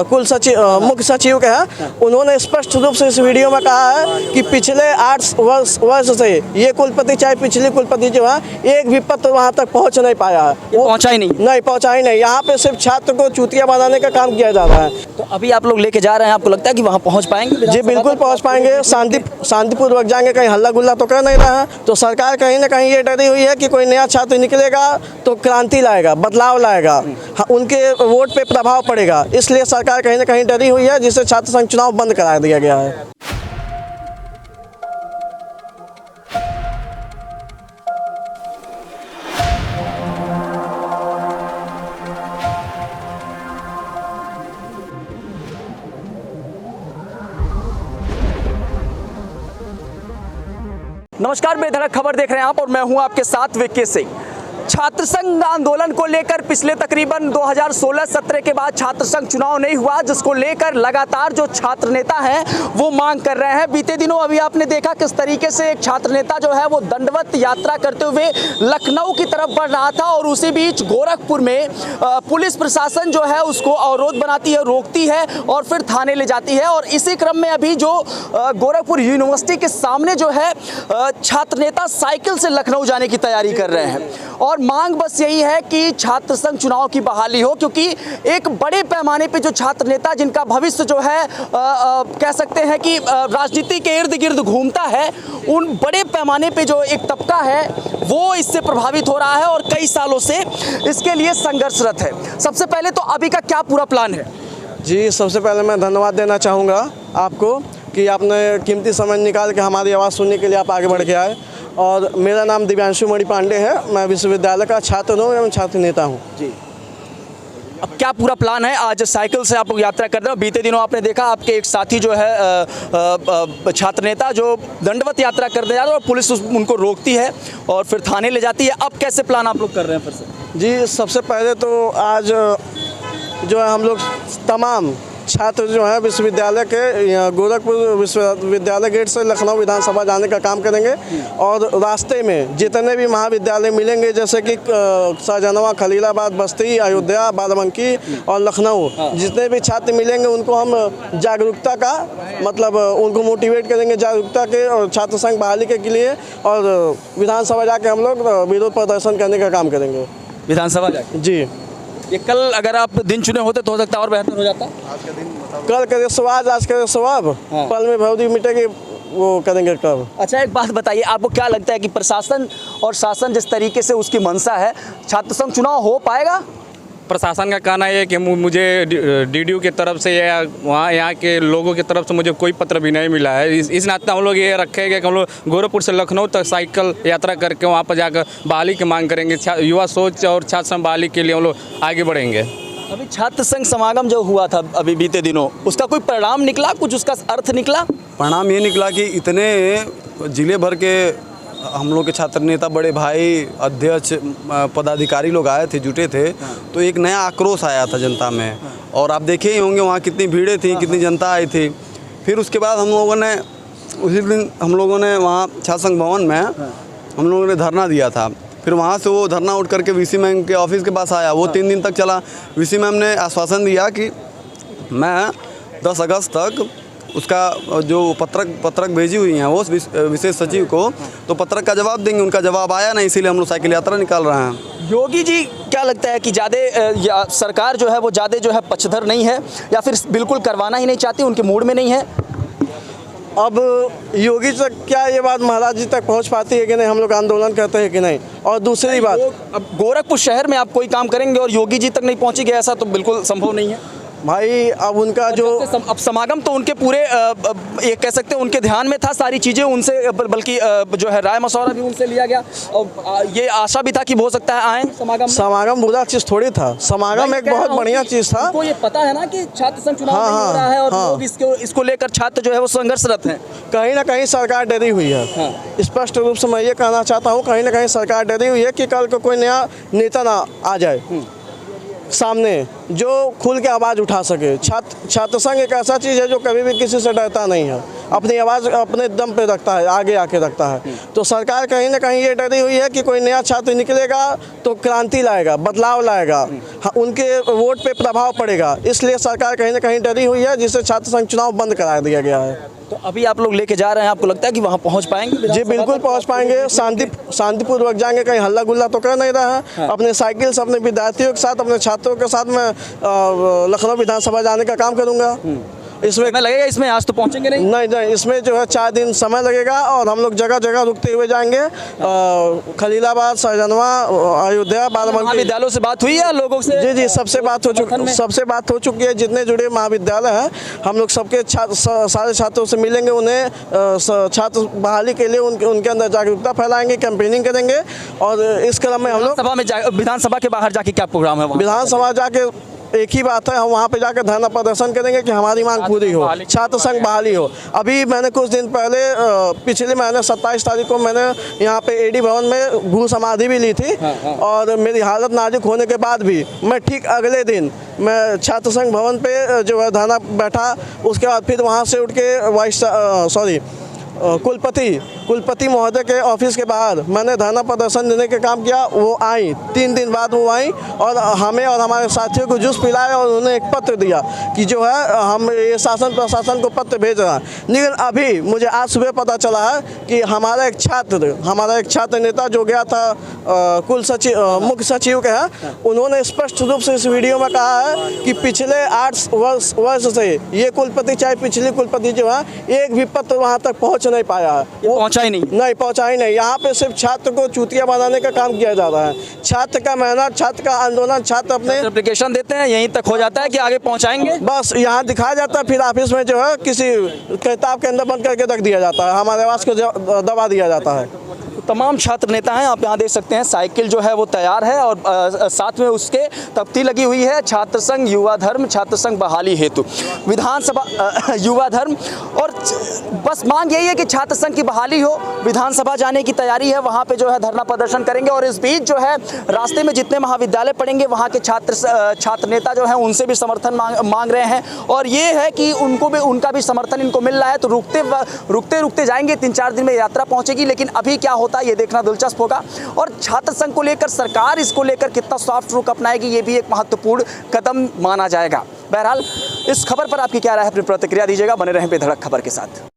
कुल सचिव मुख्य सचिव के हैं, उन्होंने स्पष्ट रूप से इस वीडियो में कहा है कि पिछले 8 वर्ष से ये कुलपति चाहे पिछले कुलपति जो है एक भी पत्र वहाँ तक पहुँच नहीं पाया है। वो पहुँचा ही नहीं पहुँचा ही नहीं। यहाँ पे सिर्फ छात्र को चूतिया बनाने का काम किया जा रहा है। तो अभी आप लोग लेके जा रहे हैं, आपको लगता है कि वहाँ पहुँच पाएंगे? जी बिल्कुल पहुँच पाएंगे, शांतिपूर्वक जाएंगे, कहीं हल्ला गुल्ला तो कर नहीं रहा है। तो सरकार कहीं ना कहीं ये डरी हुई है कि कोई नया छात्र निकलेगा तो क्रांति लाएगा, बदलाव लाएगा, उनके वोट पे प्रभाव पड़ेगा, इसलिए सरकार कहीं ना कहीं डरी हुई है, जिससे छात्र संघ चुनाव बंद करा दिया गया है। नमस्कार, बेधड़क खबर देख रहे हैं आप और मैं हूं आपके साथ विक्की सिंह। छात्र संघ आंदोलन को लेकर पिछले तकरीबन 2016-17 के बाद छात्र संघ चुनाव नहीं हुआ, जिसको लेकर लगातार जो छात्र नेता हैं वो मांग कर रहे हैं। बीते दिनों अभी आपने देखा किस तरीके से एक छात्र नेता जो है वो दंडवत यात्रा करते हुए लखनऊ की तरफ बढ़ रहा था और उसी बीच गोरखपुर में पुलिस प्रशासन जो है उसको अवरोध बनाती है, रोकती है और फिर थाने ले जाती है। और इसी क्रम में अभी जो गोरखपुर यूनिवर्सिटी के सामने जो है छात्र नेता साइकिल से लखनऊ जाने की तैयारी कर रहे हैं और मांग बस यही है कि छात्र संघ चुनाव की बहाली हो, क्योंकि एक बड़े पैमाने पे जो छात्र नेता जिनका भविष्य जो है कह सकते हैं कि राजनीति के इर्द गिर्द घूमता है, उन बड़े पैमाने पे जो एक तबका है वो इससे प्रभावित हो रहा है और कई सालों से इसके लिए संघर्षरत है। सबसे पहले तो अभी का क्या पूरा प्लान है? जी सबसे पहले मैं धन्यवाद देना चाहूँगा आपको कि आपने कीमती समय निकाल के हमारी आवाज़ सुनने के लिए आप आगे बढ़ के आए। और मेरा नाम दिव्यांशु मणि पांडे है, मैं विश्वविद्यालय का छात्र हूँ एवं छात्र नेता हूँ। जी, अब क्या पूरा प्लान है? आज साइकिल से आप लोग यात्रा कर रहे हो, बीते दिनों आपने देखा आपके एक साथी जो है छात्र नेता जो दंडवत यात्रा करने जा रहे हैं और पुलिस उनको रोकती है और फिर थाने ले जाती है। अब कैसे प्लान आप लोग कर रहे हैं फिर से? जी सबसे पहले तो आज जो है हम लोग तमाम छात्र जो है विश्वविद्यालय के गोरखपुर विश्वविद्यालय गेट से लखनऊ विधानसभा जाने का काम करेंगे और रास्ते में जितने भी महाविद्यालय मिलेंगे जैसे कि शाहजहां, खलीलाबाद, बस्ती, अयोध्या, बाराबंकी और लखनऊ, जितने भी छात्र मिलेंगे उनको हम जागरूकता का मतलब उनको मोटिवेट करेंगे जागरूकता के और छात्र संघ बहाली के लिए, और विधानसभा जाके हम लोग विरोध प्रदर्शन करने का काम करेंगे विधानसभा जाके। जी ये कल अगर आप दिन चुने होते तो हो सकता है और बेहतर हो जाता। कल करे स्वाद, आज करे स्वाब, पल में भौदी मिटेगी, वो करेंगे कब। अच्छा एक बात बताइए, आपको क्या लगता है कि प्रशासन और शासन जिस तरीके से उसकी मंशा है, छात्र संघ चुनाव हो पाएगा? प्रशासन का कहना है कि मुझे डीडीयू की तरफ से या वहाँ यहाँ के लोगों की तरफ से मुझे कोई पत्र भी नहीं मिला है। इस नाते हम लोग ये रखेंगे कि हम लोग गोरखपुर से लखनऊ तक साइकिल यात्रा करके वहाँ पर जाकर बहाली की मांग करेंगे। युवा सोच और छात्र संघ बहाली के लिए हम लोग आगे बढ़ेंगे। अभी छात्र संघ समागम जो हुआ था अभी बीते दिनों, उसका कोई परिणाम निकला, कुछ उसका अर्थ निकला? परिणाम ये निकला कि इतने जिले भर के हम लोग के छात्र नेता, बड़े भाई, अध्यक्ष, पदाधिकारी लोग आए थे, जुटे थे, तो एक नया आक्रोश आया था जनता में। और आप देखे ही होंगे वहाँ कितनी भीड़ें थी, कितनी जनता आई थी। फिर उसके बाद हम लोगों ने उसी दिन वहाँ छात्र संघ भवन में हम लोगों ने धरना दिया था। फिर वहाँ से वो धरना उठ करके वीसी मैम के ऑफिस के पास आया, वो 3 दिन तक चला। वीसी मैम ने आश्वासन दिया कि मैं 10 अगस्त तक उसका जो पत्रक भेजी हुई हैं वो विशेष सचिव को, तो पत्रक का जवाब देंगे। उनका जवाब आया नहीं, इसीलिए हम लोग साइकिल यात्रा निकाल रहे हैं। योगी जी क्या लगता है कि ज़्यादा सरकार जो है वो ज़्यादा जो है पक्षधर नहीं है या फिर बिल्कुल करवाना ही नहीं चाहती, उनके मूड में नहीं है? अब योगी तक क्या ये बात महाराज जी तक पहुंच पाती है कि नहीं, हम लोग आंदोलन करते हैं कि नहीं? और दूसरी बात, अब गोरखपुर शहर में आप कोई काम करेंगे और योगी जी तक नहीं पहुंची गया, ऐसा तो बिल्कुल संभव नहीं है भाई। अब उनका जो अब समागम तो उनके पूरे ये कह सकते हैं उनके ध्यान में था सारी चीज़ें, उनसे बल्कि जो है राय मशवरा भी उनसे लिया गया और ये आशा भी था कि हो सकता है आए समागम। समागम बुरा चीज़ थोड़ी था, समागम एक बहुत बढ़िया चीज़ था। तो ये पता है ना कि छात्र संघ चुनाव नहीं हो रहा है और लोग इसको लेकर छात्र जो है वो संघर्षरत हैं। कहीं ना कहीं सरकार डरी हुई है। स्पष्ट रूप से मैं ये कहना चाहता हूँ, कहीं ना कहीं सरकार डरी हुई है कि कल को कोई नया नेता ना आ जाए। सामने जो खुल के आवाज़ उठा सके। छात्र संघ एक ऐसा चीज़ है जो कभी भी किसी से डरता नहीं है, अपनी आवाज़ अपने दम पे रखता है, आगे आके रखता है। तो सरकार कहीं ना कहीं ये डरी हुई है कि कोई नया छात्र निकलेगा तो क्रांति लाएगा, बदलाव लाएगा, उनके वोट पे प्रभाव पड़ेगा, इसलिए सरकार कहीं ना कहीं डरी हुई है, जिससे छात्र संघ चुनाव बंद करा दिया गया है। तो अभी आप लोग लेके जा रहे हैं, आपको लगता है कि वहाँ पहुँच पाएंगे? जी बिल्कुल पहुंच पाएंगे, शांतिपूर्वक जाएंगे, कहीं हल्ला गुल्ला तो कर नहीं रहा है। अपने साइकिल से अपने विद्यार्थियों के साथ, अपने छात्रों के साथ मैं लखनऊ विधानसभा जाने का काम करूंगा। इसमें समय लगेगा इसमें, आज तो पहुँचेंगे नहीं? नहीं, इसमें जो है 4 दिन समय लगेगा और हम लोग जगह जगह रुकते हुए जाएंगे। खलीलाबाद, सहजनवा, अयोध्या, बाराबंकी। महाविद्यालयों से बात हुई है लोगों से? जी सबसे बात हो चुकी है। जितने जुड़े महाविद्यालय हैं हम लोग सबके सारे छात्रों से मिलेंगे, उन्हें छात्र बहाली के लिए उनके अंदर जागरूकता फैलाएंगे, कैंपेनिंग करेंगे। और इस क्रम में हम लोग विधानसभा के बाहर जाके क्या प्रोग्राम है? विधानसभा जाके एक ही बात है, हम वहाँ पे जाकर धरना प्रदर्शन करेंगे कि हमारी मांग पूरी हो, छात्र संघ बहाली हो। अभी मैंने कुछ दिन पहले पिछले महीने 27 तारीख को मैंने यहाँ पे एडी भवन में भू समाधि भी ली थी। और मेरी हालत नाजुक होने के बाद भी मैं ठीक अगले दिन मैं छात्र संघ भवन पे जो है धरना बैठा। उसके बाद फिर वहाँ से उठ के कुलपति महोदय के ऑफिस के बाहर मैंने धरना प्रदर्शन देने का काम किया। वो आई, 3 दिन बाद वो आई और हमें और हमारे साथियों को जूस पिलाया और उन्होंने एक पत्र दिया कि जो है हम ये शासन प्रशासन को पत्र भेज रहा है। लेकिन अभी मुझे आज सुबह पता चला है कि हमारा एक छात्र नेता जो गया था मुख्य सचिव के हैं, उन्होंने स्पष्ट रूप से इस वीडियो में कहा है कि पिछले 8 वर्ष से ये कुलपति चाहे पिछले कुलपति जो है एक भी पत्र वहाँ तक पहुँच नहीं पाया है। वो पहुँचा ही नहीं। यहाँ पे सिर्फ छात्र को चूतिया बनाने का काम किया जा रहा है। छात्र का मेहनत, छात्र का आंदोलन, छात्र अपने एप्लीकेशन देते हैं, यहीं तक हो जाता है कि आगे पहुँचाएंगे, बस यहाँ दिखाया जाता है, फिर ऑफिस में जो है किसी किताब के अंदर बंद करके रख दिया जाता है, हमारे आवाज़ को दबा दिया जाता है। तमाम छात्र नेता हैं, आप यहाँ देख सकते हैं, साइकिल जो है वो तैयार है और साथ में उसके तख्ती लगी हुई है, छात्र संघ युवा धर्म, छात्र संघ बहाली हेतु विधानसभा युवा धर्म। और बस मांग यही है कि छात्र संघ की बहाली हो, विधानसभा जाने की तैयारी है, वहाँ पे जो है धरना प्रदर्शन करेंगे। और इस बीच जो है रास्ते में जितने महाविद्यालय पढ़ेंगे वहाँ के छात्र नेता जो हैं उनसे भी समर्थन मांग रहे हैं। और ये है कि उनका भी समर्थन इनको मिल रहा है, तो रुकते जाएंगे। 3-4 दिन में यात्रा पहुँचेगी, लेकिन अभी क्या होता है ये देखना दिलचस्प होगा। और छात्र संघ को लेकर सरकार इसको लेकर कितना सॉफ्ट रुख अपनाएगी, ये भी एक महत्वपूर्ण कदम माना जाएगा। बहरहाल इस खबर पर आपकी क्या राय है, अपनी प्रतिक्रिया दीजिएगा। बने रहें बेधड़क खबर के साथ।